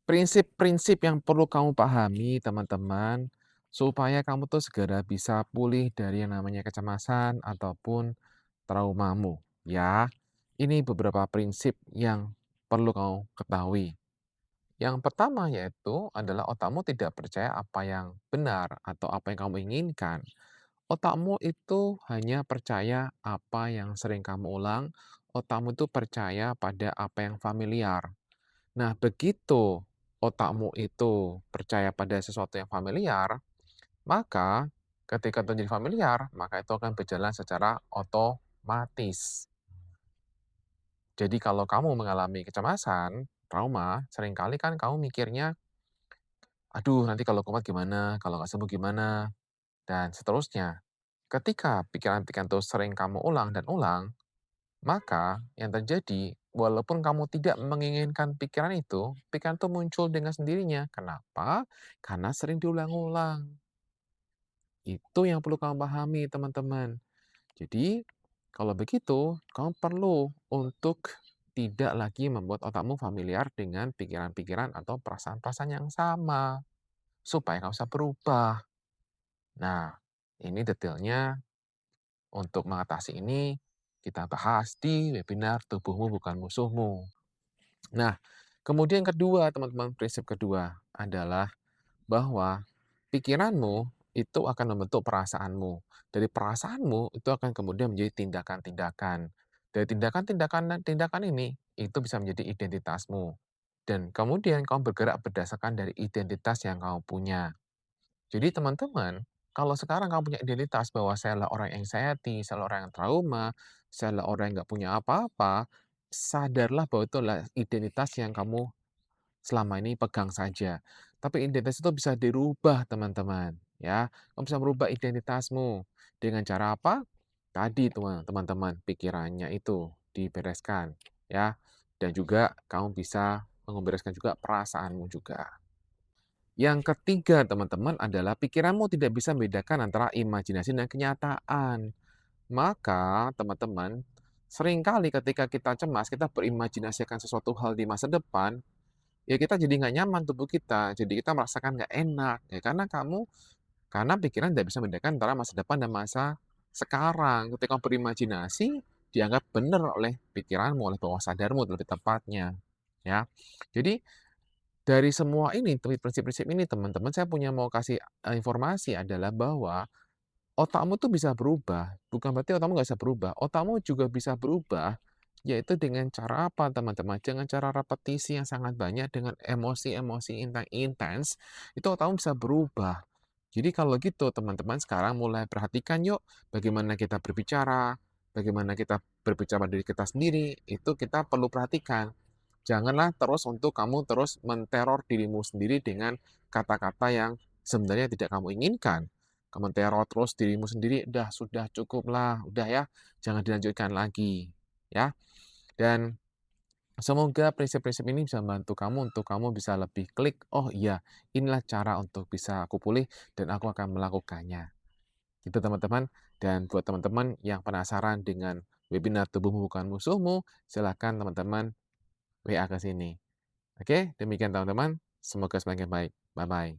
Prinsip-prinsip yang perlu kamu pahami, teman-teman, supaya kamu tuh segera bisa pulih dari yang namanya kecemasan ataupun traumamu, ya. Ini beberapa prinsip yang perlu kamu ketahui. Yang pertama yaitu adalah otakmu tidak percaya apa yang benar atau apa yang kamu inginkan. Otakmu itu hanya percaya apa yang sering kamu ulang, otakmu itu percaya pada apa yang familiar. Nah, begitu otakmu itu percaya pada sesuatu yang familiar, maka ketika itu jadi familiar, maka itu akan berjalan secara otomatis. Jadi kalau kamu mengalami kecemasan, trauma, seringkali kan kamu mikirnya, "Aduh, nanti kalau kumat gimana? Kalau nggak sembuh gimana?" Dan seterusnya. Ketika pikiran-pikiran itu sering kamu ulang dan ulang, maka yang terjadi, walaupun kamu tidak menginginkan pikiran itu muncul dengan sendirinya. Kenapa? Karena sering diulang-ulang. Itu yang perlu kamu pahami, teman-teman. Jadi, kalau begitu, kamu perlu untuk tidak lagi membuat otakmu familiar dengan pikiran-pikiran atau perasaan-perasaan yang sama, supaya kamu bisa berubah. Nah, ini detailnya untuk mengatasi ini, kita bahas di webinar Tubuhmu Bukan Musuhmu. Nah, kemudian kedua, teman-teman, prinsip kedua adalah bahwa pikiranmu itu akan membentuk perasaanmu. Dari perasaanmu itu akan kemudian menjadi tindakan-tindakan. Dari tindakan ini, itu bisa menjadi identitasmu. Dan kemudian kamu bergerak berdasarkan dari identitas yang kamu punya. Jadi teman-teman, kalau sekarang kamu punya identitas bahwa saya adalah orang anxiety, saya adalah orang yang trauma, saya adalah orang yang nggak punya apa-apa, sadarlah bahwa itu adalah identitas yang kamu selama ini pegang saja. Tapi identitas itu bisa dirubah, teman-teman, ya. Kamu bisa merubah identitasmu dengan cara apa? Tadi teman-teman, pikirannya itu dibereskan, ya. Dan juga kamu bisa membereskan juga perasaanmu juga. Yang ketiga, teman-teman, adalah pikiranmu tidak bisa membedakan antara imajinasi dan kenyataan. Maka, teman-teman, seringkali ketika kita cemas, kita berimajinasikan sesuatu hal di masa depan, ya kita jadi nggak nyaman tubuh kita, jadi kita merasakan nggak enak, ya karena pikiran tidak bisa membedakan antara masa depan dan masa sekarang. Ketika berimajinasi, dianggap benar oleh pikiranmu, oleh bawah sadarmu lebih tepatnya, ya. Jadi dari semua ini, prinsip-prinsip ini teman-teman, saya punya mau kasih, informasi adalah bahwa otakmu tuh bisa berubah, bukan berarti otakmu nggak bisa berubah, otakmu juga bisa berubah, yaitu dengan cara apa teman-teman? Dengan cara repetisi yang sangat banyak, dengan emosi-emosi intens, itu otakmu bisa berubah. Jadi kalau gitu teman-teman sekarang mulai perhatikan yuk, bagaimana kita berbicara, bagaimana kita berbicara diri kita sendiri, itu kita perlu perhatikan. Janganlah terus untuk kamu terus menteror dirimu sendiri dengan kata-kata yang sebenarnya tidak kamu inginkan. Kamu teror terus dirimu sendiri, "Udah, sudah cukuplah, udah ya, jangan dilanjutkan lagi." Ya. Dan semoga prinsip-prinsip ini bisa membantu kamu untuk kamu bisa lebih klik, "Oh iya, inilah cara untuk bisa aku pulih dan aku akan melakukannya." Gitu teman-teman. Dan buat teman-teman yang penasaran dengan webinar Tubuhmu Bukan Musuhmu, silakan teman-teman WA ke sini. Oke, demikian teman-teman. Semoga semakin baik. Bye-bye.